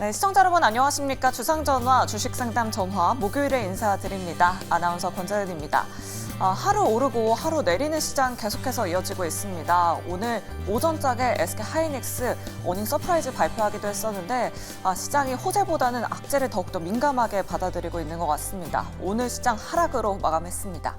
네, 시청자 여러분 안녕하십니까. 주상전화 주식상담 전화 목요일에 인사드립니다. 아나운서 권자연입니다. 하루 오르고 하루 내리는 시장 계속해서 이어지고 있습니다. 오늘 오전장에 SK하이닉스 어닝 서프라이즈 발표하기도 했었는데 시장이 호재보다는 악재를 더욱더 민감하게 받아들이고 있는 것 같습니다. 오늘 시장 하락으로 마감했습니다.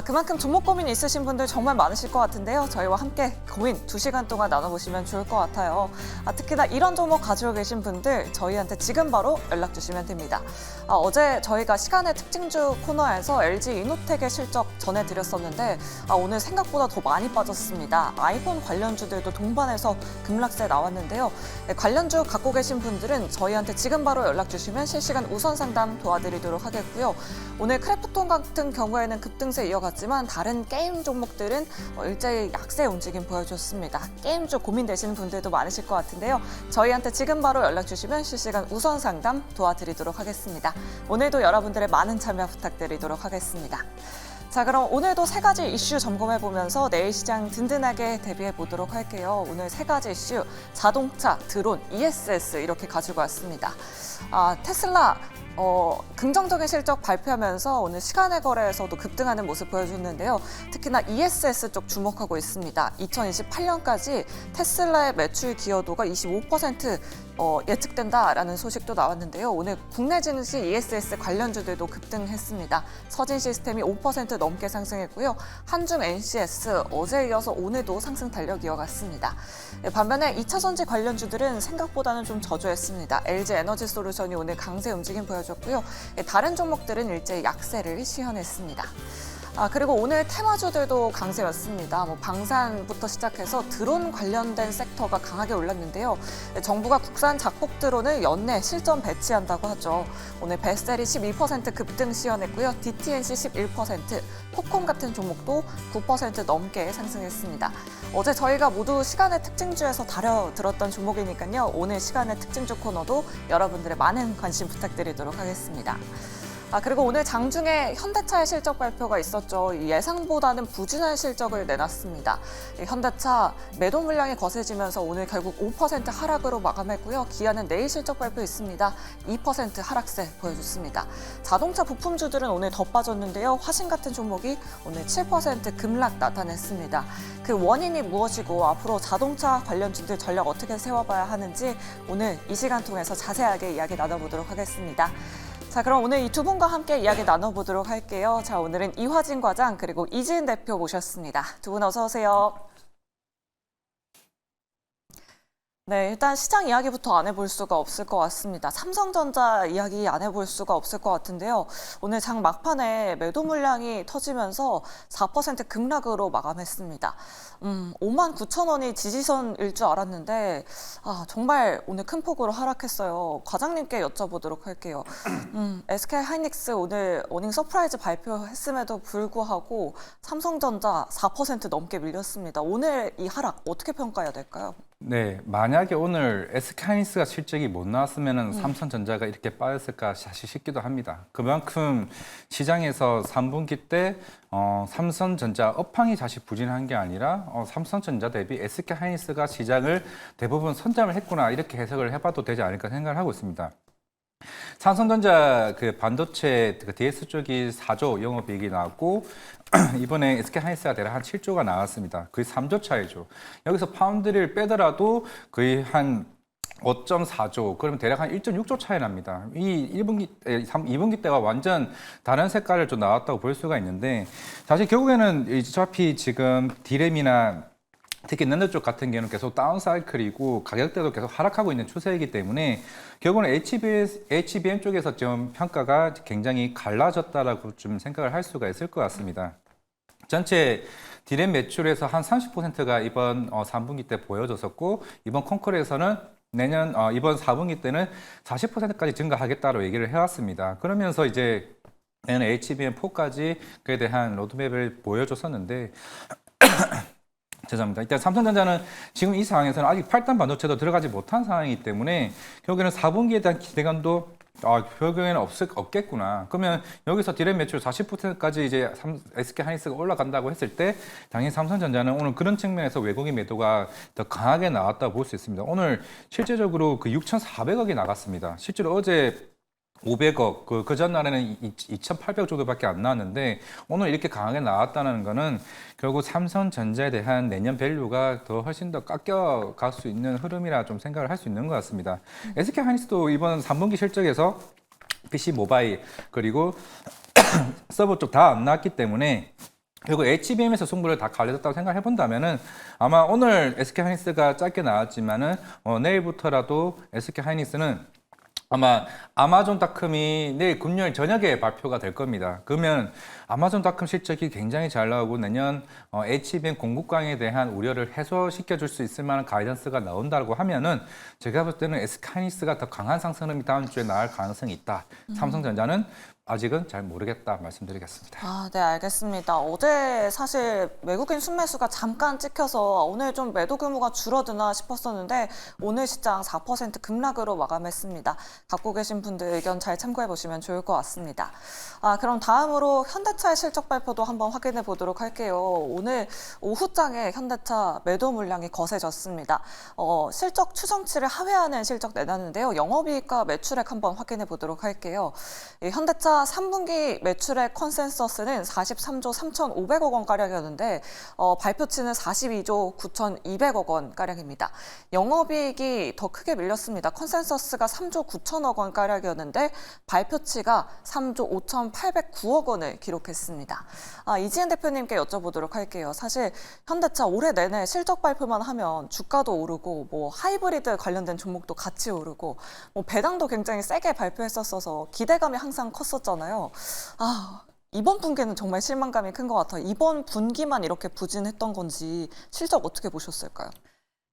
그만큼 종목 고민이 있으신 분들 정말 많으실 것 같은데요. 저희와 함께 고민 2시간 동안 나눠보시면 좋을 것 같아요. 특히나 이런 종목 가지고 계신 분들 저희한테 지금 바로 연락 주시면 됩니다. 어제 저희가 시간의 특징주 코너에서 LG이노텍의 실적 전해드렸었는데 오늘 생각보다 더 많이 빠졌습니다. 아이폰 관련주들도 동반해서 급락세 나왔는데요. 관련주 갖고 계신 분들은 저희한테 지금 바로 연락 주시면 실시간 우선 상담 도와드리도록 하겠고요. 오늘 크래프톤 같은 경우에는 급등세 이어갔지만 다른 게임 종목들은 일제히 약세 움직임 보여줬습니다. 게임주 고민되시는 분들도 많으실 것 같은데요. 저희한테 지금 바로 연락 주시면 실시간 우선 상담 도와드리도록 하겠습니다. 오늘도 여러분들의 많은 참여 부탁드리도록 하겠습니다. 자, 그럼 오늘도 세 가지 이슈 점검해보면서 내일 시장 든든하게 대비해보도록 할게요. 오늘 세 가지 이슈, 자동차, 드론, ESS 이렇게 가지고 왔습니다. 테슬라 긍정적인 실적 발표하면서 오늘 시간의 거래에서도 급등하는 모습 보여줬는데요. 특히나 ESS 쪽 주목하고 있습니다. 2028년까지 테슬라의 매출 기여도가 25% 예측된다라는 소식도 나왔는데요. 오늘 국내 증시 ESS 관련주들도 급등했습니다. 서진 시스템이 5% 넘게 상승했고요. 한중 NCS 어제에 이어서 오늘도 상승 달력 이어갔습니다. 반면에 2차 전지 관련주들은 생각보다는 좀 저조했습니다. LG 에너지 솔루션이 오늘 강세 움직임 보여줬고요. 다른 종목들은 일제히 약세를 시현했습니다. 그리고 오늘 테마주들도 강세였습니다. 방산부터 시작해서 드론 관련된 섹터가 강하게 올랐는데요. 정부가 국산 작곡 드론을 연내 실전 배치한다고 하죠. 오늘 베셀이 12% 급등 시현했고요. DTNC 11%, 코콤 같은 종목도 9% 넘게 상승했습니다. 어제 저희가 모두 시간의 특징주에서 다뤄들었던 종목이니까요. 오늘 시간의 특징주 코너도 여러분들의 많은 관심 부탁드리도록 하겠습니다. 그리고 오늘 장중에 현대차의 실적 발표가 있었죠. 예상보다는 부진한 실적을 내놨습니다. 현대차 매도 물량이 거세지면서 오늘 결국 5% 하락으로 마감했고요. 기아는 내일 실적 발표 있습니다. 2% 하락세 보여줬습니다. 자동차 부품주들은 오늘 더 빠졌는데요. 화신 같은 종목이 오늘 7% 급락 나타냈습니다. 그 원인이 무엇이고 앞으로 자동차 관련주들 전략 어떻게 세워봐야 하는지 오늘 이 시간 통해서 자세하게 이야기 나눠보도록 하겠습니다. 자, 그럼 오늘 이 두 분과 함께 이야기 나눠보도록 할게요. 자, 오늘은 이화진 과장 그리고 이지은 대표 모셨습니다. 두 분 어서 오세요. 네, 일단 시장 이야기부터 안 해볼 수가 없을 것 같습니다. 삼성전자 이야기 안 해볼 수가 없을 것 같은데요. 오늘 장 막판에 매도 물량이 터지면서 4% 급락으로 마감했습니다. 59,000원이 지지선일 줄 알았는데 정말 오늘 큰 폭으로 하락했어요. 과장님께 여쭤보도록 할게요. SK하이닉스 오늘 어닝 서프라이즈 발표했음에도 불구하고 삼성전자 4% 넘게 밀렸습니다. 오늘 이 하락 어떻게 평가해야 될까요? 네, 만약에 오늘 SK하이닉스가 실적이 못 나왔으면 삼성전자가 이렇게 빠졌을까 사실 싶기도 합니다. 그만큼 시장에서 3분기 때 삼성전자 업황이 사실 부진한 게 아니라 삼성전자 대비 SK하이닉스가 시장을 대부분 선점을 했구나 이렇게 해석을 해봐도 되지 않을까 생각을 하고 있습니다. 삼성전자 그 반도체 그 DS 쪽이 4조 영업이익이 나왔고 이번에 SK하이닉스가 대략 한 7조가 나왔습니다. 거의 3조 차이죠. 여기서 파운드리를 빼더라도 거의 한 5.4조, 그러면 대략 한 1.6조 차이 납니다. 이 2분기 때와 완전 다른 색깔을 좀 나왔다고 볼 수가 있는데, 사실 결국에는 어차피 지금 디램이나 특히 낸드 쪽 같은 경우는 계속 다운 사이클이고 가격대도 계속 하락하고 있는 추세이기 때문에 결국은 HBM 쪽에서 좀 평가가 굉장히 갈라졌다라고 좀 생각을 할 수가 있을 것 같습니다. 전체 디램 매출에서 한 30%가 이번 3분기 때 보여졌었고 이번 콘콜에서는 내년 이번 4분기 때는 40%까지 증가하겠다고 얘기를 해왔습니다. 그러면서 이제 내년 HBM4까지 그에 대한 로드맵을 보여줬었는데 죄송합니다. 일단 삼성전자는 지금 이 상황에서는 아직 8단 반도체도 들어가지 못한 상황이기 때문에 결국에는 4분기에 대한 기대감도 결국에는 없겠구나. 그러면 여기서 디램 매출 40%까지 이제 SK 하이닉스가 올라간다고 했을 때 당연히 삼성전자는 오늘 그런 측면에서 외국인 매도가 더 강하게 나왔다고 볼 수 있습니다. 오늘 실제적으로 그 6,400억이 나갔습니다. 실제로 어제 500억, 그 전날에는 2,800억 정도밖에 안 나왔는데 오늘 이렇게 강하게 나왔다는 거는 결국 삼성전자에 대한 내년 밸류가 더 훨씬 더 깎여갈 수 있는 흐름이라 좀 생각을 할 수 있는 것 같습니다. SK 하이닉스도 이번 3분기 실적에서 PC 모바일 그리고 서버 쪽 다 안 나왔기 때문에 결국 HBM에서 승부를 다 가려졌다고 생각해 본다면은 아마 오늘 SK 하이닉스가 짧게 나왔지만은 내일부터라도 SK 하이닉스는 아마 아마존닷컴이 내일 금요일 저녁에 발표가 될 겁니다. 그러면 아마존닷컴 실적이 굉장히 잘 나오고 내년 HBM 공급광에 대한 우려를 해소시켜 줄 수 있을 만한 가이던스가 나온다고 하면은 제가 볼 때는 SK하이닉스가 더 강한 상승률이 다음 주에 나올 가능성이 있다. 삼성전자는 아직은 잘 모르겠다 말씀드리겠습니다. 네, 알겠습니다. 어제 사실 외국인 순매수가 잠깐 찍혀서 오늘 좀 매도 규모가 줄어드나 싶었었는데 오늘 시장 4% 급락으로 마감했습니다. 갖고 계신 분들 의견 잘 참고해 보시면 좋을 것 같습니다. 그럼 다음으로 현대차의 실적 발표도 한번 확인해 보도록 할게요. 오늘 오후장에 현대차 매도 물량이 거세졌습니다. 실적 추정치를 하회하는 실적 내놨는데요. 영업이익과 매출액 한번 확인해 보도록 할게요. 현대차 3분기 매출액 컨센서스는 43조 3,500억 원가량이었는데 발표치는 42조 9,200억 원가량입니다. 영업이익이 더 크게 밀렸습니다. 컨센서스가 3조 9천억 원가량이었는데 발표치가 3조 5,809억 원을 기록했습니다. 이지은 대표님께 여쭤보도록 할게요. 사실 현대차 올해 내내 실적 발표만 하면 주가도 오르고 뭐 하이브리드 관련된 종목도 같이 오르고 뭐 배당도 굉장히 세게 발표했었어서 기대감이 항상 컸었잖아요. 이번 분기는 정말 실망감이 큰 것 같아요. 이번 분기만 이렇게 부진했던 건지 실적 어떻게 보셨을까요?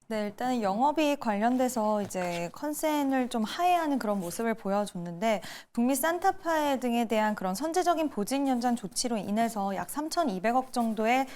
네, 일단 영업이익 관련돼서 이제 컨센을 좀 하회하는 그런 모습을 보여줬는데 북미 산타페 등에 대한 그런 선제적인 보직 연장 조치로 인해서 약 3,200억 정도의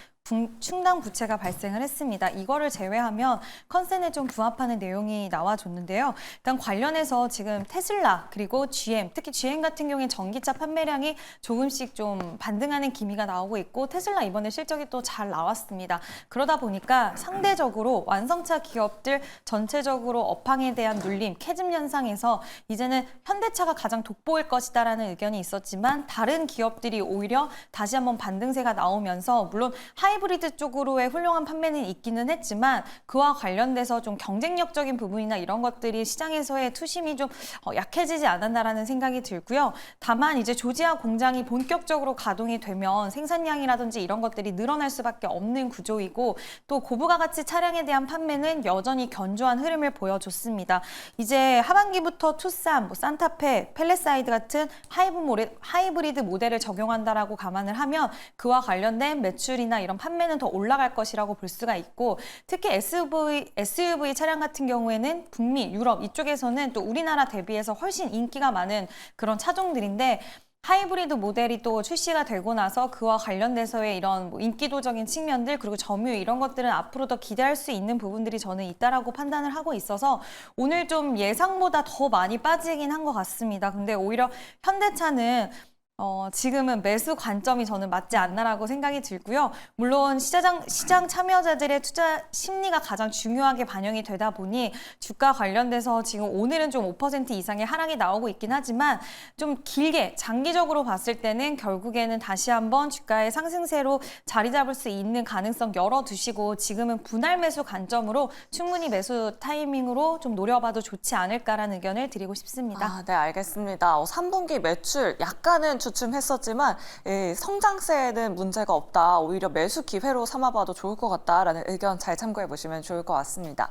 충당 부채가 발생을 했습니다. 이거를 제외하면 컨센에 좀 부합하는 내용이 나와줬는데요. 일단 관련해서 지금 테슬라 그리고 GM, 특히 GM 같은 경우에 전기차 판매량이 조금씩 좀 반등하는 기미가 나오고 있고 테슬라 이번에 실적이 또 잘 나왔습니다. 그러다 보니까 상대적으로 완성차 기업들 전체적으로 업황에 대한 눌림, 캐즘 현상에서 이제는 현대차가 가장 돋보일 것이다라는 의견이 있었지만 다른 기업들이 오히려 다시 한번 반등세가 나오면서 물론 하이브리드 쪽으로의 훌륭한 판매는 있기는 했지만 그와 관련돼서 좀 경쟁력적인 부분이나 이런 것들이 시장에서의 투심이 좀 약해지지 않았나라는 생각이 들고요. 다만 이제 조지아 공장이 본격적으로 가동이 되면 생산량이라든지 이런 것들이 늘어날 수밖에 없는 구조이고 또 고부가 가치 차량에 대한 판매는 여전히 견조한 흐름을 보여줬습니다. 이제 하반기부터 투싼, 산타페, 펠리사이드 같은 하이브리드 모델을 적용한다라고 감안을 하면 그와 관련된 매출이나 이런 판매는 더 올라갈 것이라고 볼 수가 있고 특히 SUV 차량 같은 경우에는 북미, 유럽 이쪽에서는 또 우리나라 대비해서 훨씬 인기가 많은 그런 차종들인데 하이브리드 모델이 또 출시가 되고 나서 그와 관련돼서의 이런 인기도적인 측면들 그리고 점유율 이런 것들은 앞으로 더 기대할 수 있는 부분들이 저는 있다라고 판단을 하고 있어서 오늘 좀 예상보다 더 많이 빠지긴 한 것 같습니다. 근데 오히려 현대차는 지금은 매수 관점이 저는 맞지 않나라고 생각이 들고요. 물론 시장 참여자들의 투자 심리가 가장 중요하게 반영이 되다 보니 주가 관련돼서 지금 오늘은 좀 5% 이상의 하락이 나오고 있긴 하지만 좀 길게 장기적으로 봤을 때는 결국에는 다시 한번 주가의 상승세로 자리 잡을 수 있는 가능성 열어두시고 지금은 분할 매수 관점으로 충분히 매수 타이밍으로 좀 노려봐도 좋지 않을까라는 의견을 드리고 싶습니다. 네, 알겠습니다. 3분기 매출 약간은 주춤했었지만 성장세에는 문제가 없다. 오히려 매수 기회로 삼아봐도 좋을 것 같다라는 의견 잘 참고해 보시면 좋을 것 같습니다.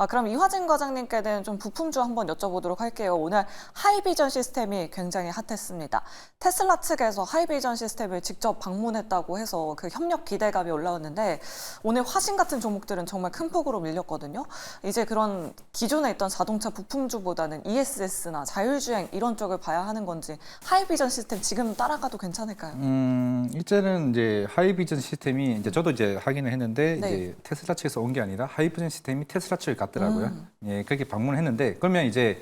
그럼 이화진 과장님께는 좀 부품주 한번 여쭤보도록 할게요. 오늘 하이비전 시스템이 굉장히 핫했습니다. 테슬라 측에서 하이비전 시스템을 직접 방문했다고 해서 그 협력 기대감이 올라왔는데 오늘 화신 같은 종목들은 정말 큰 폭으로 밀렸거든요. 이제 그런 기존에 있던 자동차 부품주보다는 ESS나 자율주행 이런 쪽을 봐야 하는 건지 하이비전 시스템 지금 따라가도 괜찮을까요? 일단은 이제 하이비전 시스템이 이제 저도 이제 확인을 했는데 네. 이제 테슬라 측에서 온 게 아니라 하이비전 시스템이 테슬라 측을 갔더라고요. 예, 그렇게 방문을 했는데 그러면 이제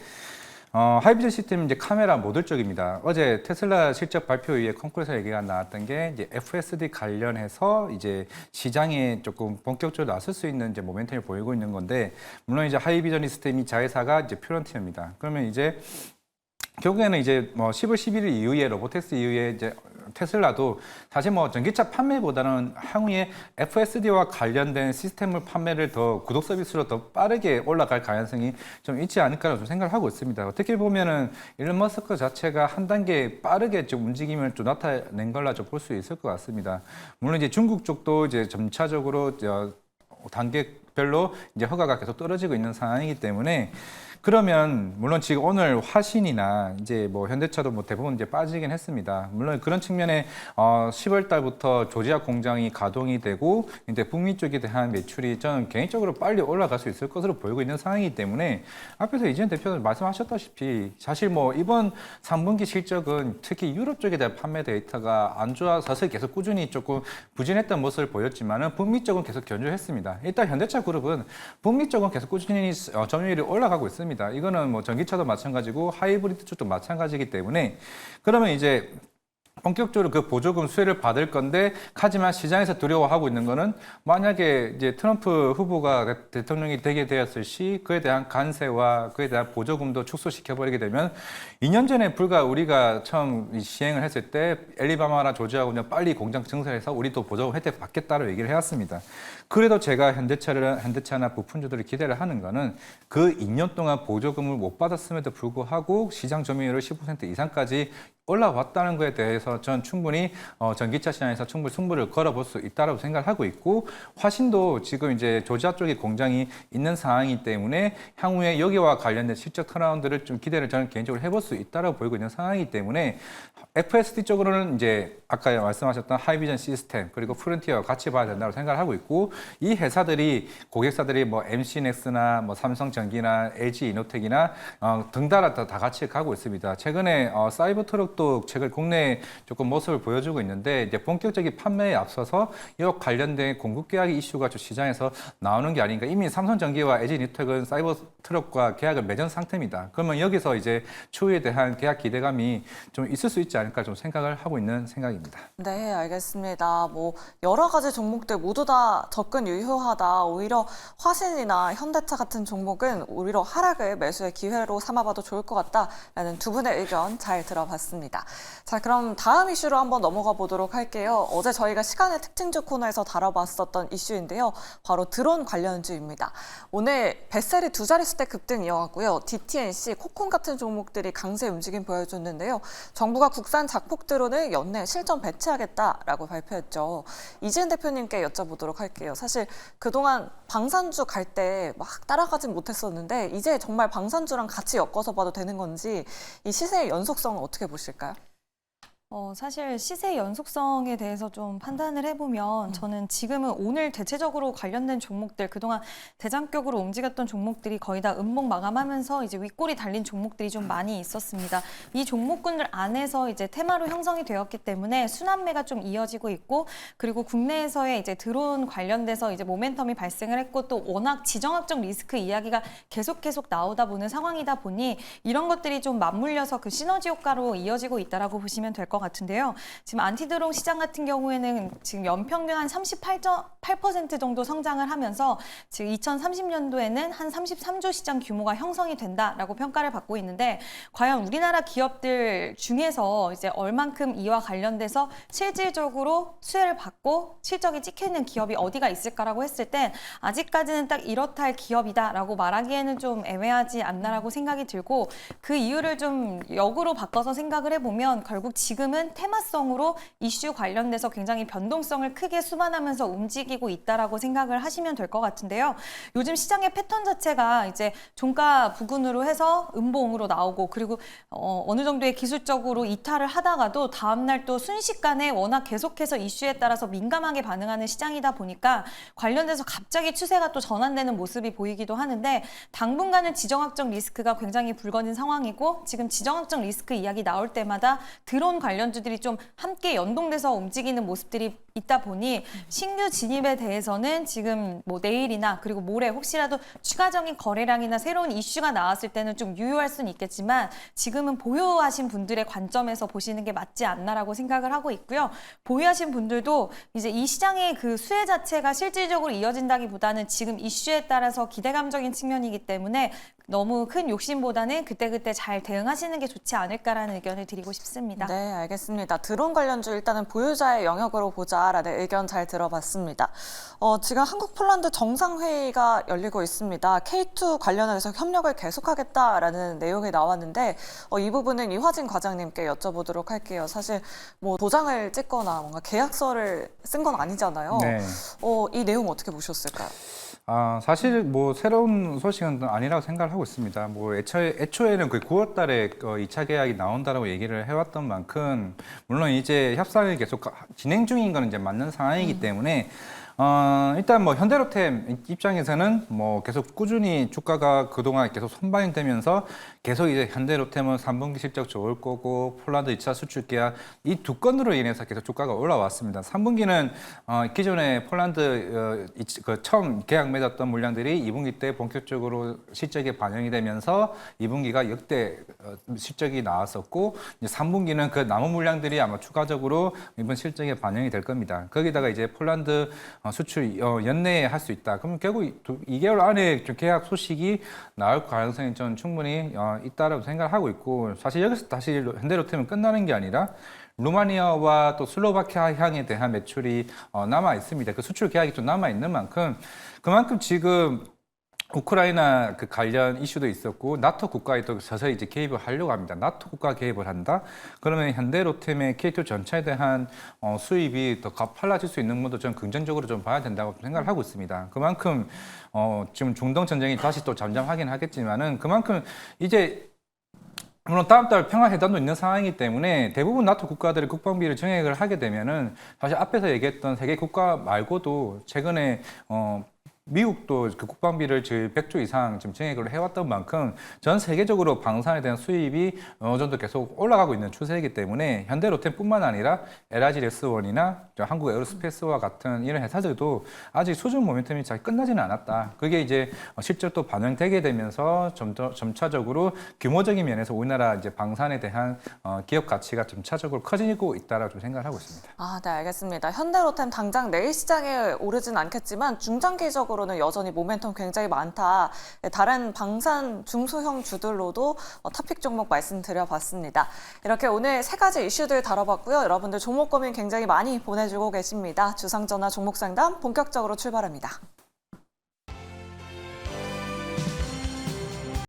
하이비전 시스템은 이제 카메라 모듈 쪽입니다. 어제 테슬라 실적 발표 이후에 콩쿠르에서 얘기가 나왔던 게 이제 FSD 관련해서 이제 시장에 조금 본격적으로 나설 수 있는 이제 모멘텀을 보이고 있는 건데, 물론 이제 하이비전 시스템이 자회사가 이제 퓨런티어입니다. 그러면 이제 결국에는 이제 뭐 10월 11일 이후에 로보텍스 이후에 이제 테슬라도 사실 뭐 전기차 판매보다는 향후에 FSD와 관련된 시스템을 판매를 더 구독 서비스로 더 빠르게 올라갈 가능성이 좀 있지 않을까라고 좀 생각을 하고 있습니다. 어떻게 보면은 일론 머스크 자체가 한 단계 빠르게 좀 움직임을 좀 나타낸 걸로 좀 볼 수 있을 것 같습니다. 물론 이제 중국 쪽도 이제 점차적으로 단계별로 이제 허가가 계속 떨어지고 있는 상황이기 때문에, 그러면 물론 지금 오늘 화신이나 이제 뭐 현대차도 뭐 대부분 이제 빠지긴 했습니다. 물론 그런 측면에 10월 달부터 조지아 공장이 가동이 되고 이제 북미 쪽에 대한 매출이 저는 개인적으로 빨리 올라갈 수 있을 것으로 보이고 있는 상황이기 때문에, 앞에서 이재현 대표님 말씀하셨다시피 사실 뭐 이번 3분기 실적은 특히 유럽 쪽에 대한 판매 데이터가 안 좋아서 사실 계속 꾸준히 조금 부진했던 모습을 보였지만은 북미 쪽은 계속 견조했습니다. 일단 현대차 그룹은 북미 쪽은 계속 꾸준히 점유율이 올라가고 있습니다. 이거는 뭐 전기차도 마찬가지고 하이브리드 쪽도 마찬가지이기 때문에, 그러면 이제 본격적으로 그 보조금 수혜를 받을 건데, 하지만 시장에서 두려워하고 있는 거는 만약에 이제 트럼프 후보가 대통령이 되게 되었을 시 그에 대한 관세와 그에 대한 보조금도 축소시켜버리게 되면, 2년 전에 불과 우리가 처음 시행을 했을 때 엘리바마나 조지아가 그냥 빨리 공장 증설해서 우리도 보조금 혜택 받겠다고 얘기를 해왔습니다. 그래도 제가 현대차나 부품주들을 기대를 하는 거는 그 2년 동안 보조금을 못 받았음에도 불구하고 시장 점유율을 15% 이상까지 올라왔다는 것에 대해서 저는 충분히 전기차 시장에서 충분히 승부를 걸어볼 수 있다고 생각을 하고 있고, 화신도 지금 이제 조지아 쪽에 공장이 있는 상황이기 때문에 향후에 여기와 관련된 실적 턴어라운드를 좀 기대를 저는 개인적으로 해볼 수 있다고 보이고 있는 상황이기 때문에, FSD 쪽으로는 이제 아까 말씀하셨던 하이비전 시스템 그리고 프론티어 같이 봐야 된다고 생각을 하고 있고, 이 회사들이 고객사들이 뭐 MC넥스나 뭐 삼성전기나 LG 이노텍이나 등달아 다 같이 가고 있습니다. 최근에 사이버트럭도 최근 국내에 조금 모습을 보여주고 있는데, 이제 본격적인 판매에 앞서서 이 관련된 공급 계약 이슈가 좀 시장에서 나오는 게 아닌가. 이미 삼성전기와 LG 이노텍은 사이버트럭과 계약을 맺은 상태입니다. 그러면 여기서 이제 추후에 대한 계약 기대감이 좀 있을 수 있지 않을까 좀 생각을 하고 있는 생각입니다. 네, 알겠습니다. 뭐 여러 가지 종목들 모두 다 접근 유효하다. 오히려 화신이나 현대차 같은 종목은 오히려 하락을 매수의 기회로 삼아봐도 좋을 것 같다라는 두 분의 의견 잘 들어봤습니다. 자, 그럼 다음 이슈로 한번 넘어가 보도록 할게요. 어제 저희가 시간의 특징주 코너에서 다뤄봤었던 이슈인데요. 바로 드론 관련주입니다. 오늘 벳셀이 두 자릿수대 급등 이어갔고요. DTNC, 코콘 같은 종목들이 강세 움직임 보여줬는데요. 정부가 국산 작폭 드론을 연내 실전 배치하겠다라고 발표했죠. 이지은 대표님께 여쭤보도록 할게요. 사실 그동안 방산주 갈 때 막 따라가진 못했었는데, 이제 정말 방산주랑 같이 엮어서 봐도 되는 건지, 이 시세의 연속성은 어떻게 보실까요? 사실 시세 연속성에 대해서 좀 판단을 해보면 저는 지금은 오늘 대체적으로 관련된 종목들, 그동안 대장격으로 움직였던 종목들이 거의 다 음봉 마감하면서 이제 윗골이 달린 종목들이 좀 많이 있었습니다. 이 종목군들 안에서 이제 테마로 형성이 되었기 때문에 순환매가 좀 이어지고 있고, 그리고 국내에서의 이제 드론 관련돼서 이제 모멘텀이 발생을 했고, 또 워낙 지정학적 리스크 이야기가 계속 나오다 보는 상황이다 보니 이런 것들이 좀 맞물려서 그 시너지 효과로 이어지고 있다라고 보시면 될 것 같은데요. 지금 안티드론 시장 같은 경우에는 지금 연평균 한 38% 정도 성장을 하면서 지금 2030년도에는 한 33조 시장 규모가 형성이 된다라고 평가를 받고 있는데, 과연 우리나라 기업들 중에서 이제 얼만큼 이와 관련돼서 실질적으로 수혜를 받고 실적이 찍혀 있는 기업이 어디가 있을까라고 했을 땐 아직까지는 딱 이렇다 할 기업이다라고 말하기에는 좀 애매하지 않나라고 생각이 들고, 그 이유를 좀 역으로 바꿔서 생각을 해보면 결국 지금은 테마성으로 이슈 관련돼서 굉장히 변동성을 크게 수반하면서 움직이고 있다라고 생각을 하시면 될 것 같은데요. 요즘 시장의 패턴 자체가 이제 종가 부근으로 해서 음봉으로 나오고, 그리고 어느 정도의 기술적으로 이탈을 하다가도 다음날 또 순식간에 워낙 계속해서 이슈에 따라서 민감하게 반응하는 시장이다 보니까 관련돼서 갑자기 추세가 또 전환되는 모습이 보이기도 하는데, 당분간은 지정학적 리스크가 굉장히 불거진 상황이고, 지금 지정학적 리스크 이야기 나올 때마다 드론 관련 관련주들이 좀 함께 연동돼서 움직이는 모습들이 있다 보니 신규 진입에 대해서는 지금 뭐 내일이나 그리고 모레 혹시라도 추가적인 거래량이나 새로운 이슈가 나왔을 때는 좀 유효할 수는 있겠지만 지금은 보유하신 분들의 관점에서 보시는 게 맞지 않나라고 생각을 하고 있고요. 보유하신 분들도 이제 이 시장의 그 수혜 자체가 실질적으로 이어진다기보다는 지금 이슈에 따라서 기대감적인 측면이기 때문에 너무 큰 욕심보다는 그때그때 잘 대응하시는 게 좋지 않을까라는 의견을 드리고 싶습니다. 네, 알겠습니다. 드론 관련주 일단은 보유자의 영역으로 보자라는 의견 잘 들어봤습니다. 지금 한국 폴란드 정상회의가 열리고 있습니다. K2 관련해서 협력을 계속하겠다라는 내용이 나왔는데 이 부분은 이화진 과장님께 여쭤보도록 할게요. 사실 뭐 도장을 찍거나 뭔가 계약서를 쓴 건 아니잖아요. 네. 이 내용 어떻게 보셨을까요? 사실 뭐 새로운 소식은 아니라고 생각을 하고 있습니다. 뭐 애초에는 그 9월 달에 2차 계약이 나온다라고 얘기를 해왔던 만큼 물론 이제 협상이 계속 진행 중인 건 이제 맞는 상황이기 때문에 일단 뭐 현대로템 입장에서는 뭐 계속 꾸준히 주가가 그동안 계속 선반영되면서 계속 이제 현대로템은 3분기 실적 좋을 거고 폴란드 2차 수출 계약 이 두 건으로 인해서 계속 주가가 올라왔습니다. 3분기는 기존에 폴란드 처음 계약 맺었던 물량들이 2분기 때 본격적으로 실적에 반영이 되면서 2분기가 역대 실적이 나왔었고 이제 3분기는 그 남은 물량들이 아마 추가적으로 이번 실적에 반영이 될 겁니다. 거기다가 이제 폴란드 수출 연내에 할 수 있다. 그러면 결국 2개월 안에 좀 계약 소식이 나올 가능성이 좀 충분히 있다라고 생각하고 있고 사실 여기서 다시 현대로템은 끝나는 게 아니라 루마니아와 또 슬로바키아 향에 대한 매출이 남아 있습니다. 그 수출 계약이 좀 남아 있는 만큼 그만큼 지금 우크라이나 그 관련 이슈도 있었고 나토 국가에 또 서서히 이제 개입을 하려고 합니다. 나토 국가 개입을 한다? 그러면 현대로템의 K2 전차에 대한 수입이 더 가팔라질 수 있는 것도 좀 긍정적으로 좀 봐야 된다고 생각을 하고 있습니다. 그만큼 지금 중동 전쟁이 다시 또 잠잠하긴 하겠지만은 그만큼 이제 물론 다음 달 평화회담도 있는 상황이기 때문에 대부분 나토 국가들의 국방비를 증액을 하게 되면은 사실 앞에서 얘기했던 세계 국가 말고도 최근에 미국도 그 국방비를 100조 이상 지금 증액을 해왔던 만큼 전 세계적으로 방산에 대한 수입이 어느 정도 계속 올라가고 있는 추세이기 때문에 현대로템뿐만 아니라 LIG레스원이나 한국 에어로스페이스와 같은 이런 회사들도 아직 수준 모멘텀이 잘 끝나지는 않았다. 그게 이제 실제로 반영되게 되면서 점차적으로 규모적인 면에서 우리나라 이제 방산에 대한 기업 가치가 점차적으로 커지고 있다라고 좀 생각을 하고 있습니다. 네, 알겠습니다. 현대로템 당장 내일 시장에 오르진 않겠지만 중장기적으로는 여전히 모멘텀 굉장히 많다. 다른 방산 중소형 주들로도 토픽 종목 말씀드려봤습니다. 이렇게 오늘 세 가지 이슈들 다뤄봤고요. 여러분들 종목 고민 굉장히 많이 보내주고 계십니다. 주상전화 종목 상담 본격적으로 출발합니다.